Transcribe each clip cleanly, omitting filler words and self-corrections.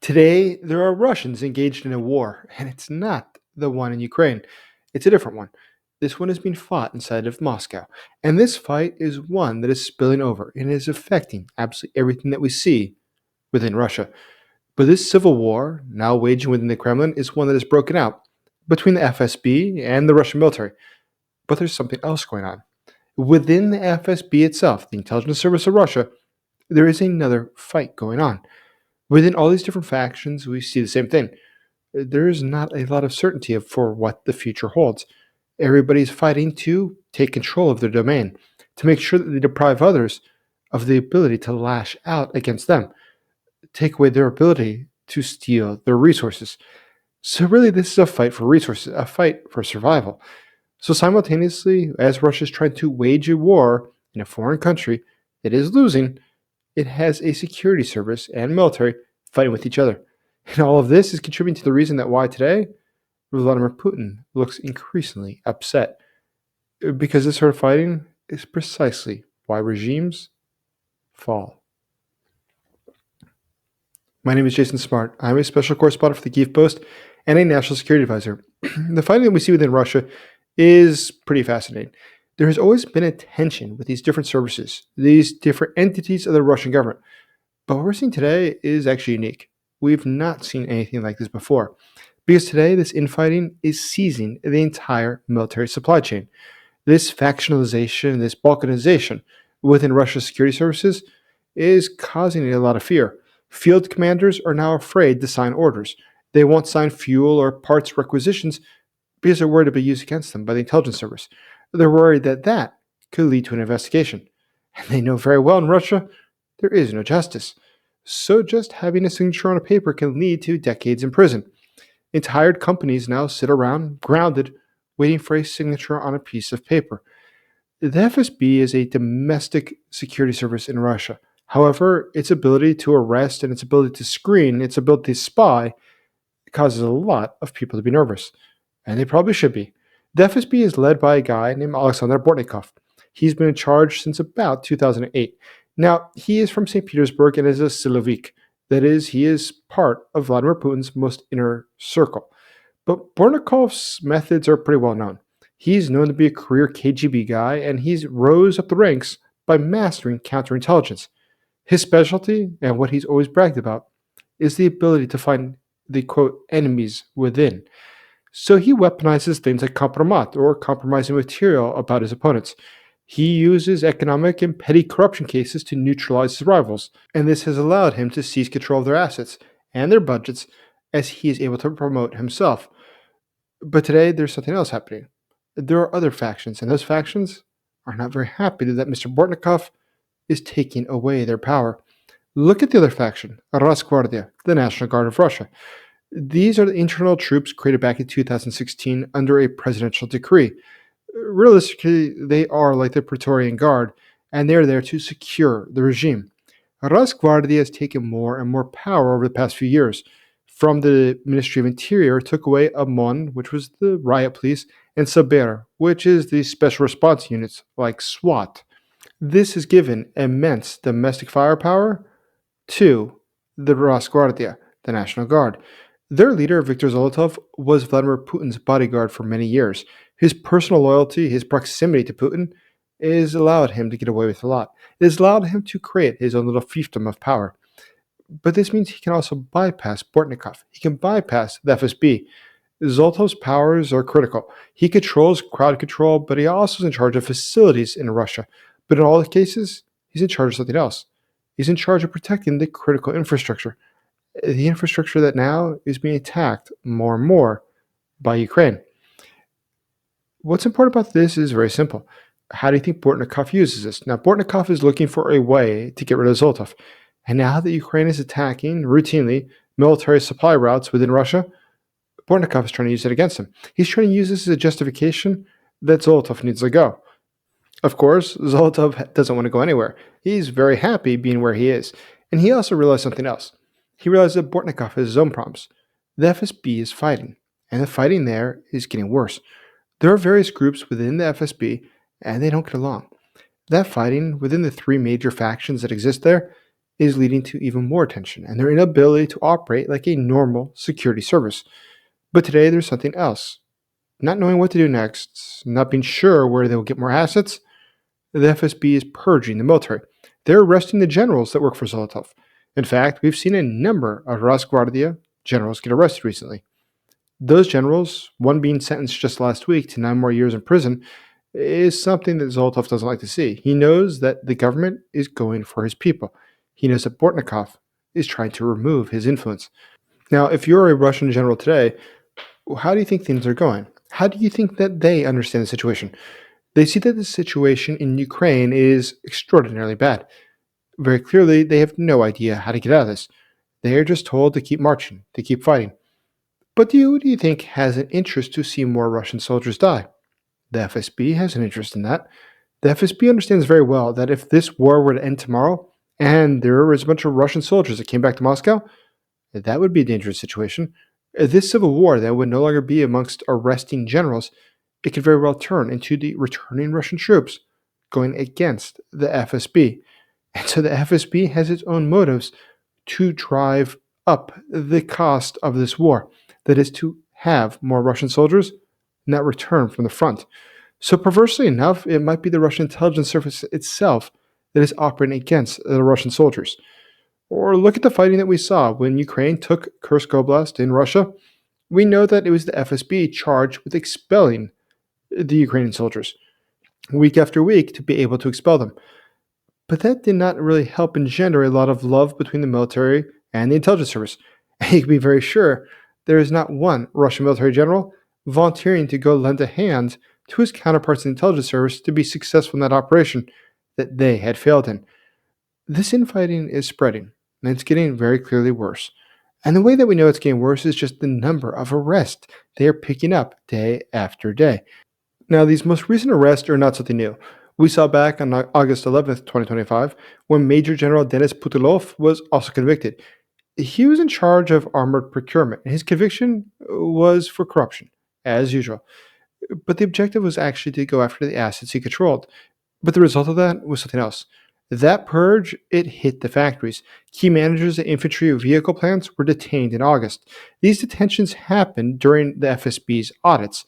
Today, there are Russians engaged in a war, and it's not the one in Ukraine. It's a different one. This one is being fought inside of Moscow. And this fight is one that is spilling over and is affecting absolutely everything that we see within Russia. But this civil war, now waging within the Kremlin, is one that is broken out between the FSB and the Russian military. But there's something else going on. Within the FSB itself, the intelligence service of Russia, there is another fight going on. Within all these different factions, we see the same thing. There is not a lot of certainty for what the future holds. Everybody's fighting to take control of their domain, to make sure that they deprive others of the ability to lash out against them, take away their ability to steal their resources. So, really, this is a fight for resources, a fight for survival. So, simultaneously, as Russia is trying to wage a war in a foreign country that is losing, it has a security service and military fighting with each other. And all of this is contributing to the reason that why today Vladimir Putin looks increasingly upset. Because this sort of fighting is precisely why regimes fall. My name is Jason Smart. I'm a special correspondent for the Kyiv Post and a national security advisor. The fighting that we see within Russia is pretty fascinating. There has always been a tension with these different services, these different entities of the Russian government. But what we're seeing today is actually unique. We've not seen anything like this before. Because today, this infighting is seizing the entire military supply chain. This factionalization, this balkanization within Russia's security services is causing a lot of fear. Field commanders are now afraid to sign orders. They won't sign fuel or parts requisitions because they're worried to be used against them by the intelligence service. They're worried that that could lead to an investigation. And they know very well in Russia, there is no justice. So just having a signature on a paper can lead to decades in prison. Entire companies now sit around, grounded, waiting for a signature on a piece of paper. The FSB is a domestic security service in Russia. However, its ability to arrest and its ability to screen, its ability to spy, causes a lot of people to be nervous. And they probably should be. The FSB is led by a guy named Alexander Bortnikov. He's been in charge since about 2008. Now, he is from St. Petersburg and is a Silovik. That is, he is part of Vladimir Putin's most inner circle. But Bortnikov's methods are pretty well known. He's known to be a career KGB guy, and he's rose up the ranks by mastering counterintelligence. His specialty, and what he's always bragged about, is the ability to find the, quote, enemies within. So he weaponizes things like compromat, or compromising material about his opponents. He uses economic and petty corruption cases to neutralize his rivals, and this has allowed him to seize control of their assets and their budgets as he is able to promote himself. But today, there's something else happening. There are other factions, and those factions are not very happy that Mr. Bortnikov is taking away their power. Look at the other faction, Rosgvardiya, the National Guard of Russia. These are the internal troops created back in 2016 under a presidential decree. Realistically, they are like the Praetorian Guard, and they're there to secure the regime. Rosgvardiya has taken more and more power over the past few years. From the Ministry of Interior, took away OMON, which was the riot police, and SOBR, which is the special response units like SWAT. This has given immense domestic firepower to the Rosgvardiya, the National Guard. Their leader, Viktor Zolotov, was Vladimir Putin's bodyguard for many years. His personal loyalty, his proximity to Putin, has allowed him to get away with a lot. It has allowed him to create his own little fiefdom of power. But this means he can also bypass Bortnikov. He can bypass the FSB. Zolotov's powers are critical. He controls crowd control, but he also is in charge of facilities in Russia. But in all the cases, he's in charge of something else. He's in charge of protecting the critical infrastructure. The infrastructure that now is being attacked more and more by Ukraine. What's important about this is very simple. How do you think Bortnikov uses this? Now, Bortnikov is looking for a way to get rid of Zolotov. And now that Ukraine is attacking routinely military supply routes within Russia, Bortnikov is trying to use it against him. He's trying to use this as a justification that Zolotov needs to go. Of course, Zolotov doesn't want to go anywhere. He's very happy being where he is. And he also realized something else. He realized that Bortnikov has his own problems. The FSB is fighting, and the fighting there is getting worse. There are various groups within the FSB, and they don't get along. That fighting within the three major factions that exist there is leading to even more tension and their inability to operate like a normal security service. But today there's something else. Not knowing what to do next, not being sure where they'll get more assets, the FSB is purging the military. They're arresting the generals that work for Zolotov. In fact, we've seen a number of Rosgvardiya generals get arrested recently. Those generals, one being sentenced just last week to 9 more years in prison, is something that Zolotov doesn't like to see. He knows that the government is going for his people. He knows that Bortnikov is trying to remove his influence. Now, if you're a Russian general today, how do you think things are going? How do you think that they understand the situation? They see that the situation in Ukraine is extraordinarily bad. Very clearly, they have no idea how to get out of this. They are just told to keep marching, to keep fighting. But who do you think has an interest to see more Russian soldiers die? The FSB has an interest in that. The FSB understands very well that if this war were to end tomorrow, and there was a bunch of Russian soldiers that came back to Moscow, that would be a dangerous situation. This civil war that would no longer be amongst arresting generals, it could very well turn into the returning Russian troops going against the FSB. And so the FSB has its own motives to drive up the cost of this war. That is to have more Russian soldiers not return from the front. So perversely enough, it might be the Russian intelligence service itself that is operating against the Russian soldiers. Or look at the fighting that we saw when Ukraine took Kursk Oblast in Russia. We know that it was the FSB charged with expelling the Ukrainian soldiers week after week to be able to expel them. But that did not really help engender a lot of love between the military and the intelligence service. And you can be very sure there is not one Russian military general volunteering to go lend a hand to his counterparts in the intelligence service to be successful in that operation that they had failed in. This infighting is spreading, and it's getting very clearly worse. And the way that we know it's getting worse is just the number of arrests they are picking up day after day. Now, these most recent arrests are not something new. We saw back on August 11th, 2025, when Major General Denis Putilov was also convicted. He was in charge of armored procurement, and his conviction was for corruption, as usual. But the objective was actually to go after the assets he controlled. But the result of that was something else. That purge, it hit the factories. Key managers at infantry vehicle plants were detained in August. These detentions happened during the FSB's audits.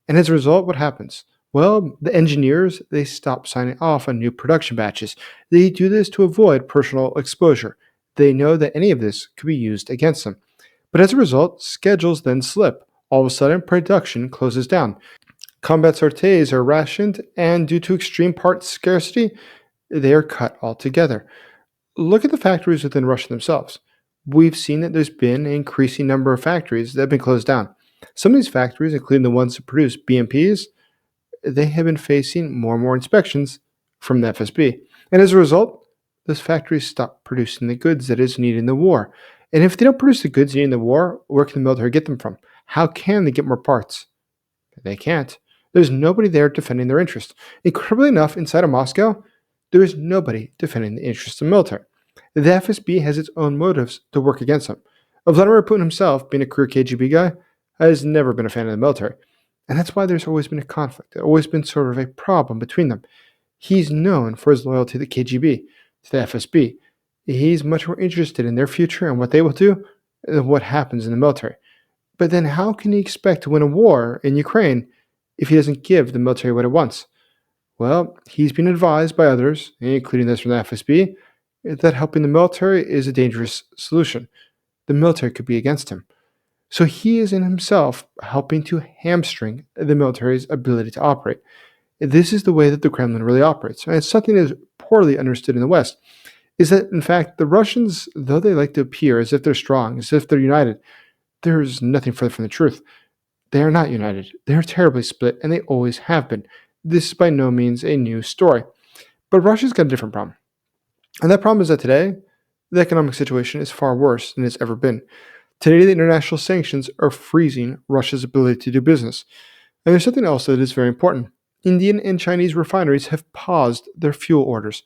And as a result, what happens? Well, the engineers, they stop signing off on new production batches. They do this to avoid personal exposure. They know that any of this could be used against them. But as a result, schedules then slip. All of a sudden, production closes down. Combat sorties are rationed, and due to extreme parts scarcity, they are cut altogether. Look at the factories within Russia themselves. We've seen that there's been an increasing number of factories that have been closed down. Some of these factories, including the ones that produce BMPs, they have been facing more and more inspections from the FSB. And as a result, those factories stop producing the goods that is needed in the war. And if they don't produce the goods needed in the war, where can the military get them from? How can they get more parts? They can't. There's nobody there defending their interests. Incredibly enough, inside of Moscow, there is nobody defending the interests of the military. The FSB has its own motives to work against them. Vladimir Putin himself, being a career KGB guy, has never been a fan of the military. And that's why there's always been a conflict. There's always been sort of a problem between them. He's known for his loyalty to the KGB, to the FSB. He's much more interested in their future and what they will do than what happens in the military. But then how can he expect to win a war in Ukraine if he doesn't give the military what it wants? Well, he's been advised by others, including those from the FSB, that helping the military is a dangerous solution. The military could be against him. So he is in himself helping to hamstring the military's ability to operate. This is the way that the Kremlin really operates. And it's something that is poorly understood in the West, is that, in fact, the Russians, though they like to appear as if they're strong, as if they're united, there's nothing further from the truth. They are not united. They are terribly split, and they always have been. This is by no means a new story. But Russia's got a different problem. And that problem is that today, the economic situation is far worse than it's ever been. Today, the international sanctions are freezing Russia's ability to do business. And there's something else that is very important. Indian and Chinese refineries have paused their fuel orders.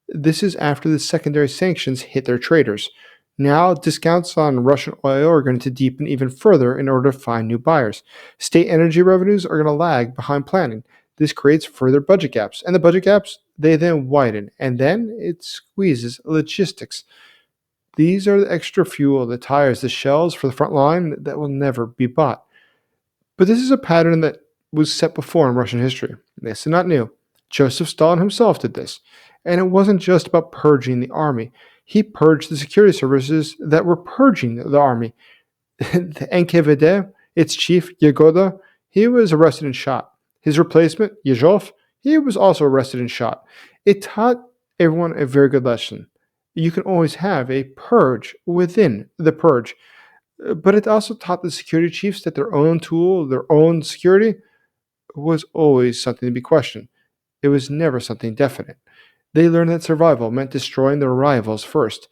This is after the secondary sanctions hit their traders. Now, discounts on Russian oil are going to deepen even further in order to find new buyers. State energy revenues are going to lag behind planning. This creates further budget gaps. And the budget gaps, they then widen, and then it squeezes logistics. These are the extra fuel, the tires, the shells for the front line that will never be bought. But this is a pattern that was set before in Russian history. This is not new. Joseph Stalin himself did this. And it wasn't just about purging the army. He purged the security services that were purging the army. The NKVD, its chief, Yagoda, he was arrested and shot. His replacement, Yezhov, he was also arrested and shot. It taught everyone a very good lesson. You can always have a purge within the purge. But it also taught the security chiefs that their own tool, their own security, was always something to be questioned. It was never something definite. They learned that survival meant destroying their rivals first.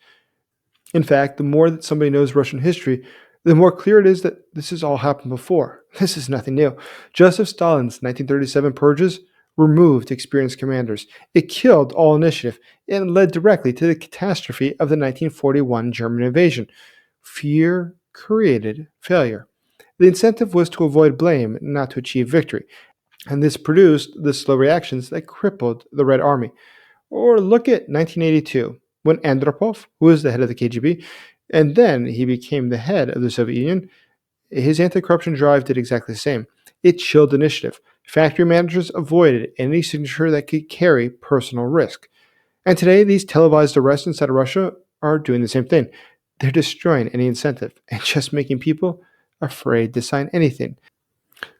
In fact, the more that somebody knows Russian history, the more clear it is that this has all happened before. This is nothing new. Joseph Stalin's 1937 purges removed experienced commanders. It killed all initiative and led directly to the catastrophe of the 1941 German invasion. Fear created failure. The incentive was to avoid blame, not to achieve victory. And this produced the slow reactions that crippled the Red Army. Or look at 1982, when Andropov, who was the head of the KGB, and then he became the head of the Soviet Union, his anti-corruption drive did exactly the same. It chilled initiative. Factory managers avoided any signature that could carry personal risk. And today, these televised arrests inside of Russia are doing the same thing. They're destroying any incentive and just making people afraid to sign anything.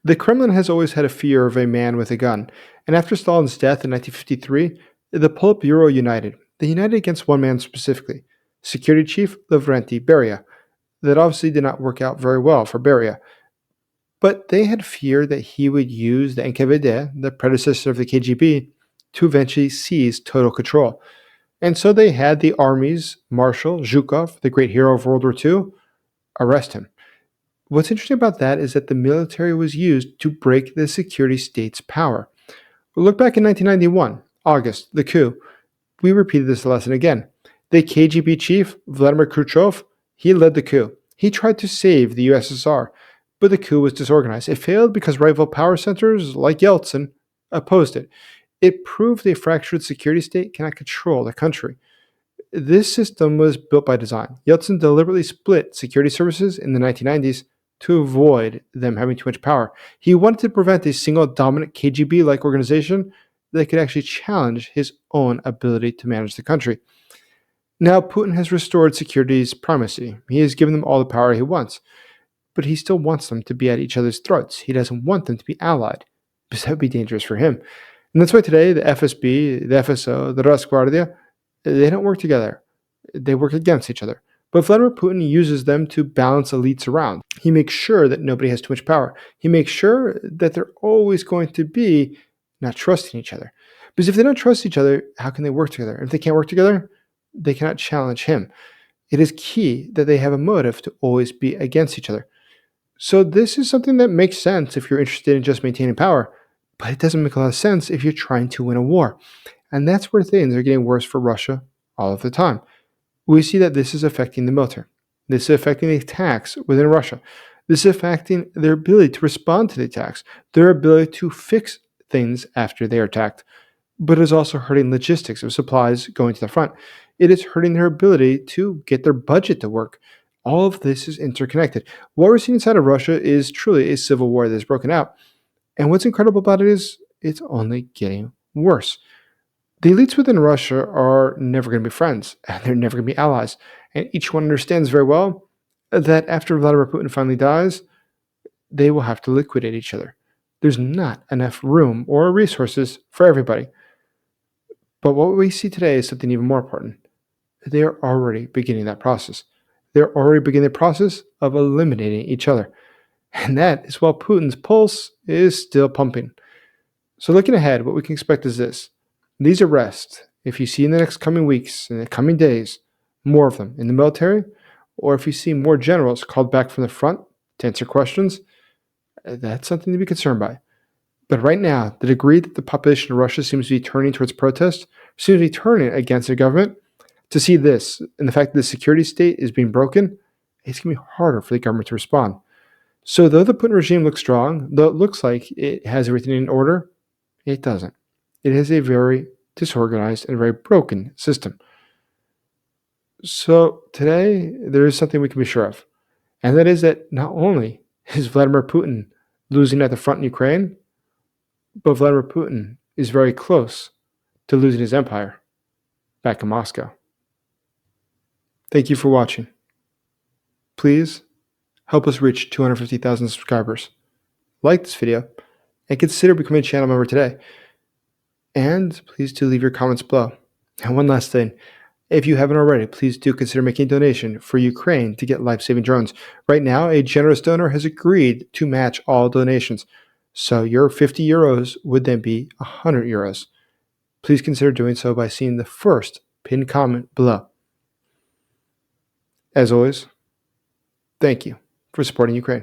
The Kremlin has always had a fear of a man with a gun, and after Stalin's death in 1953, the Politburo united. They united against one man specifically, Security Chief Lavrenti Beria. That obviously did not work out very well for Beria. But they had feared that he would use the NKVD, the predecessor of the KGB, to eventually seize total control. And so they had the army's Marshal Zhukov, the great hero of World War II, arrest him. What's interesting about that is that the military was used to break the security state's power. Look back in 1991, August, the coup. We repeated this lesson again. The KGB chief, Vladimir Khrushchev, he led the coup. He tried to save the USSR, but the coup was disorganized. It failed because rival power centers like Yeltsin opposed it. It proved a fractured security state cannot control the country. This system was built by design. Yeltsin deliberately split security services in the 1990s to avoid them having too much power. He wanted to prevent a single dominant KGB-like organization that could actually challenge his own ability to manage the country. Now, Putin has restored security's primacy. He has given them all the power he wants, but he still wants them to be at each other's throats. He doesn't want them to be allied, because that would be dangerous for him. And that's why today the FSB, the FSO, the Rosgvardiya, they don't work together. They work against each other. But Vladimir Putin uses them to balance elites around. He makes sure that nobody has too much power. He makes sure that they're always going to be not trusting each other. Because if they don't trust each other, how can they work together? If they can't work together, they cannot challenge him. It is key that they have a motive to always be against each other. So this is something that makes sense if you're interested in just maintaining power, but it doesn't make a lot of sense if you're trying to win a war. And that's where things are getting worse for Russia all of the time. We see that this is affecting the military. This is affecting the attacks within Russia. This is affecting their ability to respond to the attacks, their ability to fix things after they are attacked. But it is also hurting logistics of supplies going to the front. It is hurting their ability to get their budget to work. All of this is interconnected. What we're seeing inside of Russia is truly a civil war that is broken out. And what's incredible about it is it's only getting worse. The elites within Russia are never going to be friends, and they're never going to be allies. And each one understands very well that after Vladimir Putin finally dies, they will have to liquidate each other. There's not enough room or resources for everybody. But what we see today is something even more important. They are already beginning that process. They're already beginning the process of eliminating each other. And that is while Putin's pulse is still pumping. So looking ahead, what we can expect is this. These arrests, if you see in the next coming weeks, in the coming days, more of them in the military, or if you see more generals called back from the front to answer questions, that's something to be concerned by. But right now, the degree that the population of Russia seems to be turning towards protest, seems to be turning against the government, to see this and the fact that the security state is being broken, it's going to be harder for the government to respond. So though the Putin regime looks strong, though it looks like it has everything in order, it doesn't. It has a very disorganized, and very broken system. So today, there is something we can be sure of, and that is that not only is Vladimir Putin losing at the front in Ukraine, but Vladimir Putin is very close to losing his empire back in Moscow. Thank you for watching. Please help us reach 250,000 subscribers. Like this video and consider becoming a channel member today. And please do leave your comments below. And one last thing, if you haven't already, please do consider making a donation for Ukraine to get life-saving drones. Right now, a generous donor has agreed to match all donations. So your 50 euros would then be 100 euros. Please consider doing so by seeing the first pinned comment below. As always, thank you for supporting Ukraine.